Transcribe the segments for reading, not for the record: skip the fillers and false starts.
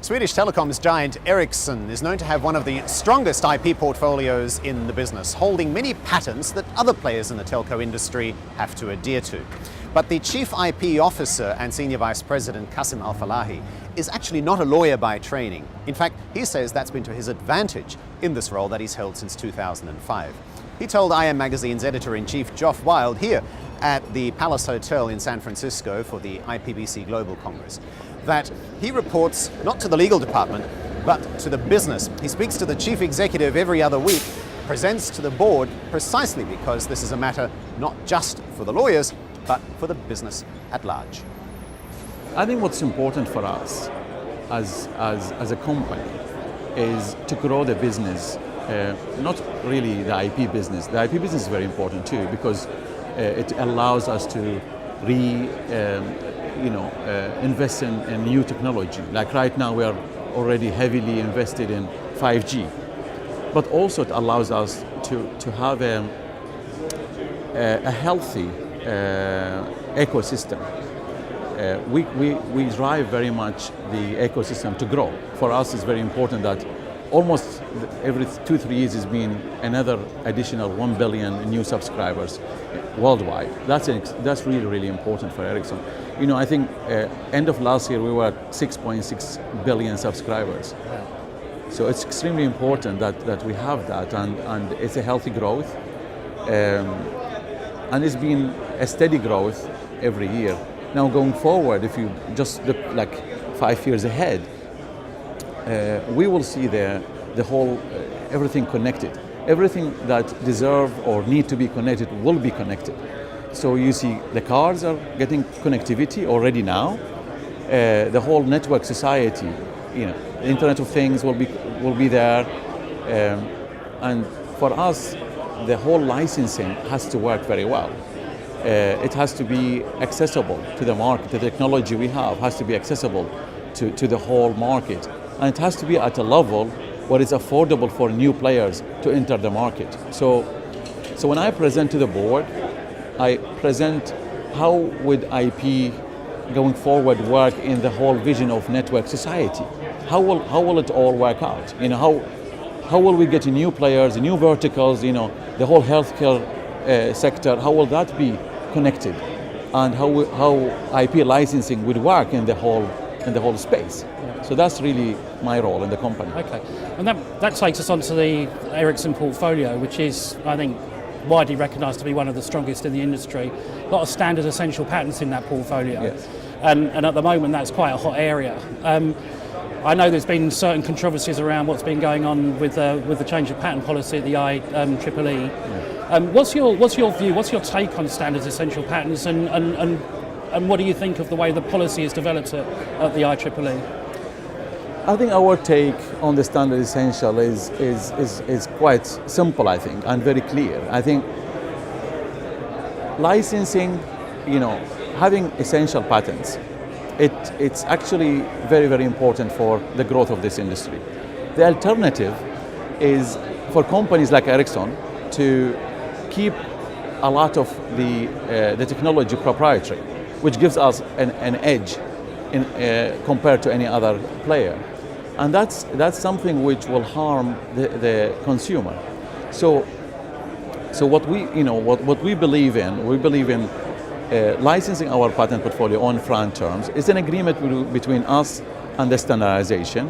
Swedish telecoms giant Ericsson is known to have one of the strongest IP portfolios in the business, holding many patents that other players in the telco industry have to adhere to. But the Chief IP Officer and Senior Vice President Kasim Alfalahi is actually not a lawyer by training. In fact, he says that's been to his advantage in this role that he's held since 2005. He told IAM Magazine's editor-in-chief Joff Wild here at the Palace Hotel in San Francisco for the IPBC Global Congress that he reports not to the legal department, but to the business. He speaks to the chief executive every other week, presents to the board precisely because this is a matter not just for the lawyers, but for the business at large. I think what's important for us as a company is to grow the business, not really the IP business. The IP business is very important too because it allows us to invest in new technology. Like right now we are already heavily invested in 5G, but also it allows us to have a healthy ecosystem. We drive very much the ecosystem to grow. For us it's very important that almost every 2-3 years has been another additional 1 billion new subscribers worldwide. That's really important for Ericsson. I think end of last year we were at 6.6 billion subscribers. Wow. So it's extremely important that we have that, and it's a healthy growth, and it's been a steady growth every year. Now going forward, if you just look like 5 years ahead, we will see the whole everything connected. Everything that deserve or need to be connected will be connected. So you see the cars are getting connectivity already now. The whole network society, the Internet of Things will be there. And for us, the whole licensing has to work very well. It has to be accessible to the market. The technology we have has to be accessible to the whole market. And it has to be at a level where it's affordable for new players to enter the market. So when I present to the board, I present how would IP going forward work in the whole vision of network society. How will it all work out? How will we get new players, new verticals? The whole healthcare sector. How will that be connected? And how IP licensing would work in the whole space. Yeah. So that's really my role in the company. Okay, and that takes us on to the Ericsson portfolio, which is, I think, widely recognised to be one of the strongest in the industry. A lot of standard essential patents in that portfolio. Yes. And at the moment that's quite a hot area. I know there's been certain controversies around what's been going on with the change of patent policy at the IEEE. Yeah. What's your view, what's your take on standard essential patents, and what do you think of the way the policy is developed at the IEEE? I think our take on the standard essential is quite simple, I think, and very clear. I think licensing, having essential patents, it's actually very, very important for the growth of this industry. The alternative is for companies like Ericsson to keep a lot of the technology proprietary, which gives us an edge compared to any other player. And that's something which will harm the consumer. So what we believe in licensing our patent portfolio on frank terms is an agreement between us and the standardization.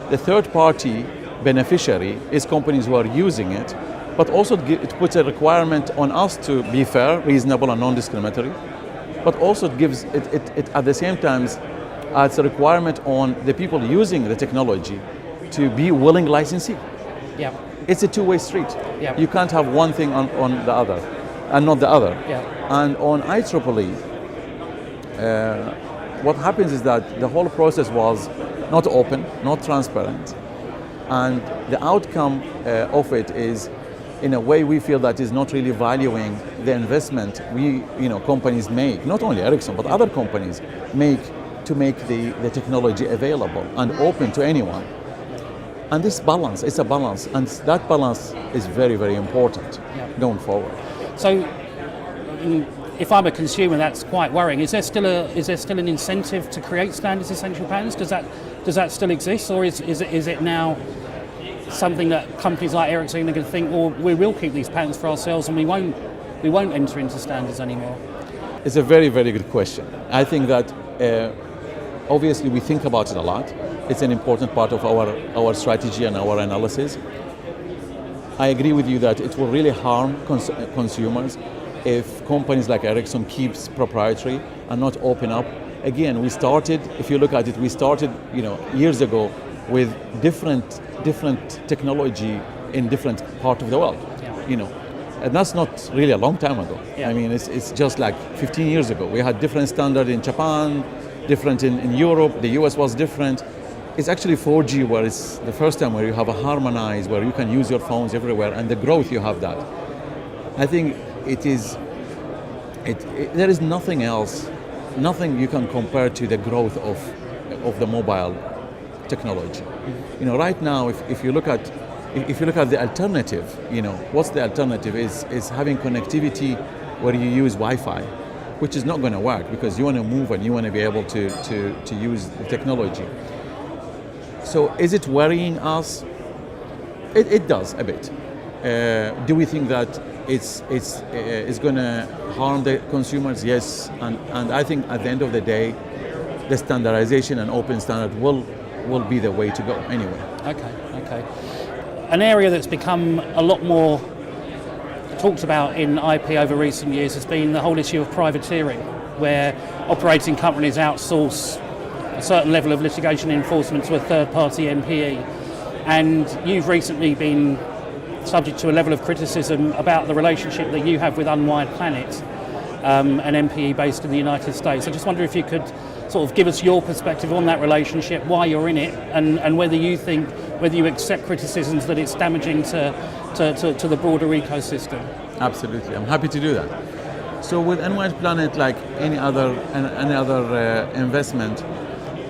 The third party beneficiary is companies who are using it, but also it puts a requirement on us to be fair, reasonable, and non-discriminatory. But also it gives it at the same time adds a requirement on the people using the technology to be willing licensee. Yeah. It's a two-way street. Yeah. You can't have one thing on the other and not the other. Yeah. And on IEEE, what happens is that the whole process was not open, not transparent, and the outcome of it is, in a way, we feel that is not really valuing the investment companies make, not only Ericsson, but other companies make to make the technology available and open to anyone. And this balance, it's a balance, and that balance is very, very important going forward. So, if I'm a consumer, that's quite worrying. Is there still an incentive to create standards essential patents? Does Does that still exist, or is it now something that companies like Ericsson are going to think, well, we will keep these patents for ourselves and we won't enter into standards anymore? It's a very, very good question. I think that obviously we think about it a lot. It's an important part of our strategy and our analysis. I agree with you that it will really harm consumers if companies like Ericsson keeps proprietary and not open up. Again, we started, if you look at it, we started years ago with different technology in different parts of the world. Yeah. And that's not really a long time ago. Yeah. I mean, it's just like 15 years ago. We had different standard in Japan, different in Europe, the US was different. It's actually 4G where it's the first time where you have a harmonized, where you can use your phones everywhere, and the growth you have that. I think there is nothing else, nothing you can compare to the growth of the mobile technology. Right now, if you look at the alternative, what's the alternative is having connectivity where you use Wi-Fi, which is not going to work because you want to move and you want to be able to use the technology. So is it worrying us? It does a bit. Do we think that it's going to harm the consumers? Yes, and I think at the end of the day, the standardization and open standard will be the way to go anyway. Okay. An area that's become a lot more talked about in IP over recent years has been the whole issue of privateering, where operating companies outsource a certain level of litigation enforcement to a third-party MPE. And you've recently been subject to a level of criticism about the relationship that you have with Unwired Planet, an MPE based in the United States. I just wonder if you could sort of give us your perspective on that relationship, why you're in it, and whether you accept criticisms that it's damaging to the broader ecosystem. Absolutely, I'm happy to do that. So with Unwired Planet, like any other investment,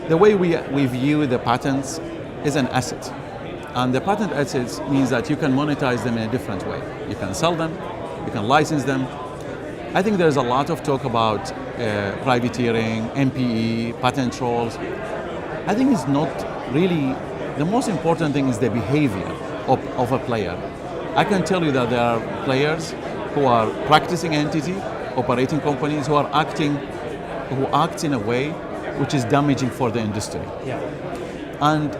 the way we view the patents is an asset. And the patent assets means that you can monetize them in a different way. You can sell them, you can license them. I think there's a lot of talk about privateering, MPE, patent trolls. I think it's not really, the most important thing is the behavior of a player. I can tell you that there are players who are practicing entity, operating companies who act in a way which is damaging for the industry. Yeah. And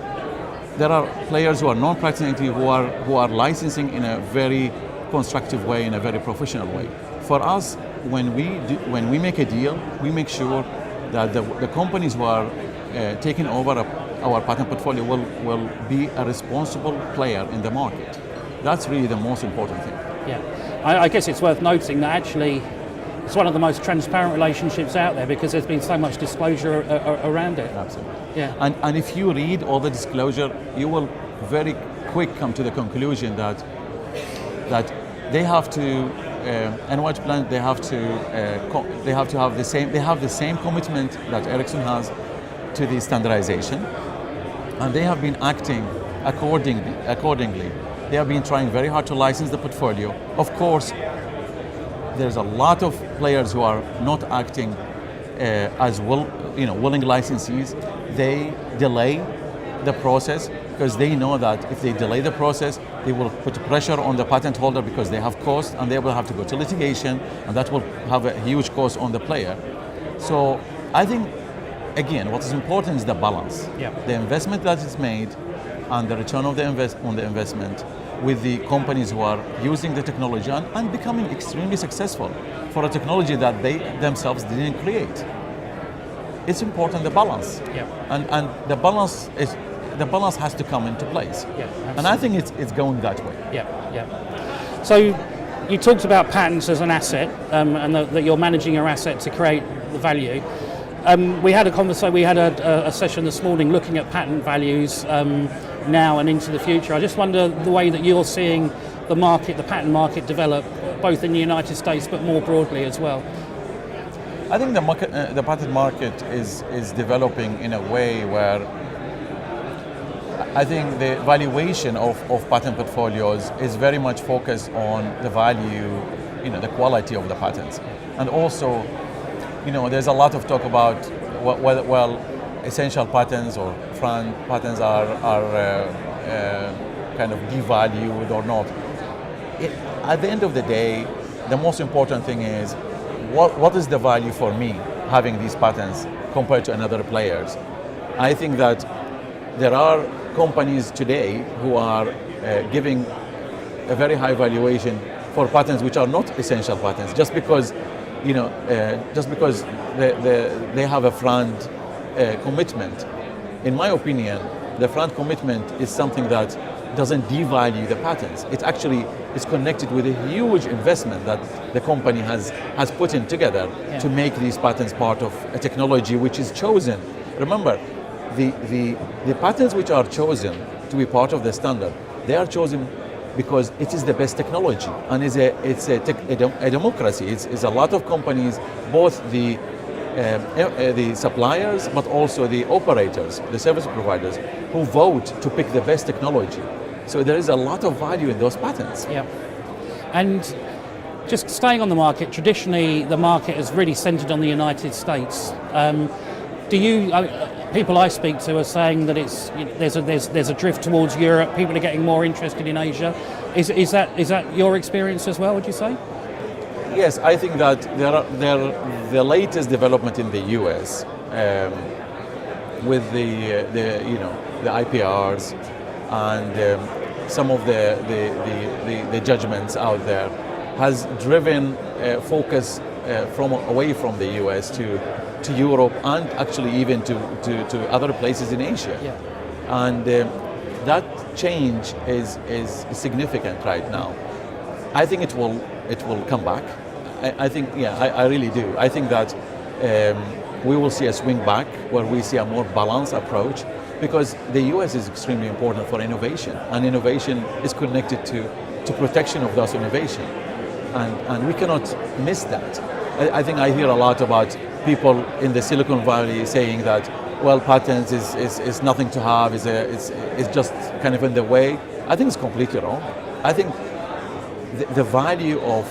there are players who are non-practicing entity who are licensing in a very constructive way, in a very professional way. For us, when we make a deal, we make sure that the companies who are taking over our patent portfolio will be a responsible player in the market. That's really the most important thing. Yeah, I guess it's worth noting that actually it's one of the most transparent relationships out there because there's been so much disclosure around it. Absolutely. Yeah. And if you read all the disclosure, you will very quick come to the conclusion that they have to Unwired Planet, they have to have the same commitment that Ericsson has to the standardization, and they have been acting accordingly. They have been trying very hard to license the portfolio. Of course, there's a lot of players who are not acting as willing licensees. They delay the process because they know that if they delay the process, they will put pressure on the patent holder because they have cost and they will have to go to litigation, and that will have a huge cost on the player. So I think, again, what is important is the balance. Yeah. The investment that is made and the return of on the investment with the companies who are using the technology and becoming extremely successful for a technology that they themselves didn't create. It's important, the balance. Yeah. And the balance has to come into place. Yeah, and I think it's going that way. Yeah. So you talked about patents as an asset, and that you're managing your asset to create the value. We had a session this morning looking at patent values now and into the future. I just wonder the way that you're seeing the patent market develop, both in the United States but more broadly as well. I think the patent market is developing in a way where I think the valuation of patent portfolios is very much focused on the value, the quality of the patents. And also, there's a lot of talk about, essential patents or FRAND patents are kind of devalued or not. At the end of the day, the most important thing is what is the value for me having these patents compared to another players. I think that there are companies today who are giving a very high valuation for patents which are not essential patents, just because they have a FRAND commitment. In my opinion, the FRAND commitment is something that doesn't devalue the patents. It actually is connected with a huge investment that the company has put in together to make these patents part of a technology which is chosen. Remember, the patents which are chosen to be part of the standard, they are chosen because it is the best technology, and it's a democracy. It's a lot of companies, both the suppliers but also the operators, the service providers, who vote to pick the best technology. So there is a lot of value in those patents. Yeah. And just staying on the market, traditionally the market is really centered on the United States. People I speak to are saying that there's a drift towards Europe. People are getting more interested in Asia. Is that your experience as well, would you say? Yes, I think that the latest development in the US with the IPRs and some of the judgments out there has driven focus away from the US to Europe, and actually even to other places in Asia. Yeah. And that change is significant right now. I think it will come back. I really do. I think that we will see a swing back where we see a more balanced approach, because the US is extremely important for innovation, and innovation is connected to protection of those innovation, and we cannot miss that. I think I hear a lot about people in the Silicon Valley saying that, well, patents is nothing to have, it's just kind of in the way. I think it's completely wrong. I think the value of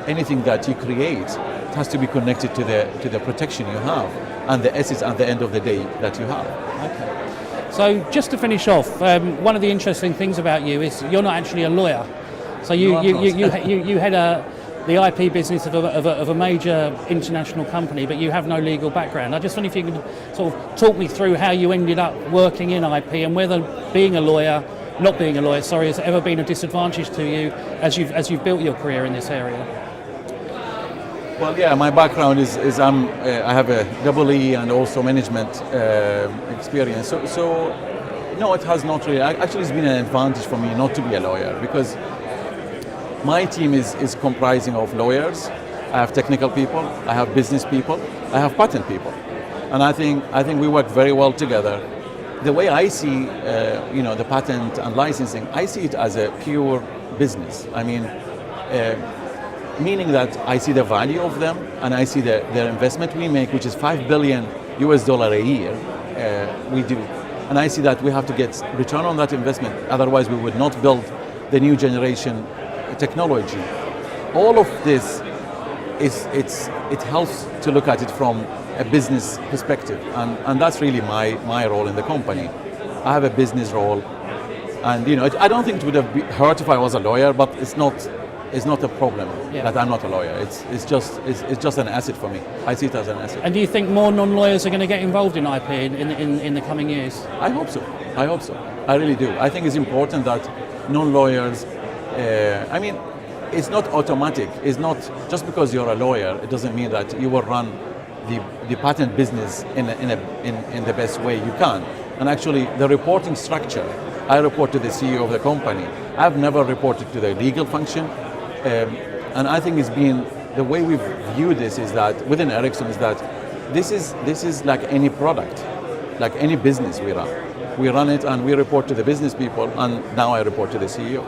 anything that you create has to be connected to the protection you have and the assets at the end of the day that you have. Okay. So just to finish off, one of the interesting things about you is you're not actually a lawyer. So you head the IP business of a major international company, but you have no legal background. I just wonder if you could sort of talk me through how you ended up working in IP, and whether not being a lawyer, has ever been a disadvantage to you as you've built your career in this area. Well, yeah, my background is I have a double E and also management experience. So no, it has not really. Actually, it's been an advantage for me not to be a lawyer, because my team is comprising of lawyers. I have technical people, I have business people, I have patent people, and I think we work very well together. The way I see the patent and licensing, I see it as a pure business. I mean, meaning that I see the value of them, and I see their investment we make, which is $5 billion a year. We do, and I see that we have to get return on that investment. Otherwise, we would not build the new generation technology. All of this it helps to look at it from a business perspective, and that's really my role in the company. I have a business role, and I don't think it would have hurt if I was a lawyer, but it's not a problem that I'm not a lawyer. It's just an asset for me. I see it as an asset. And do you think more non-lawyers are going to get involved in IP in the coming years? I hope so. I really do. I think it's important that non-lawyers. It's not automatic. It's not just because you're a lawyer. It doesn't mean that you will run the patent business in the best way you can. And actually, the reporting structure, I report to the CEO of the company. I've never reported to the legal function, and I think it's been the way we've viewed this is that within Ericsson is that this is like any product, like any business we run. We run it and we report to the business people, and now I report to the CEO.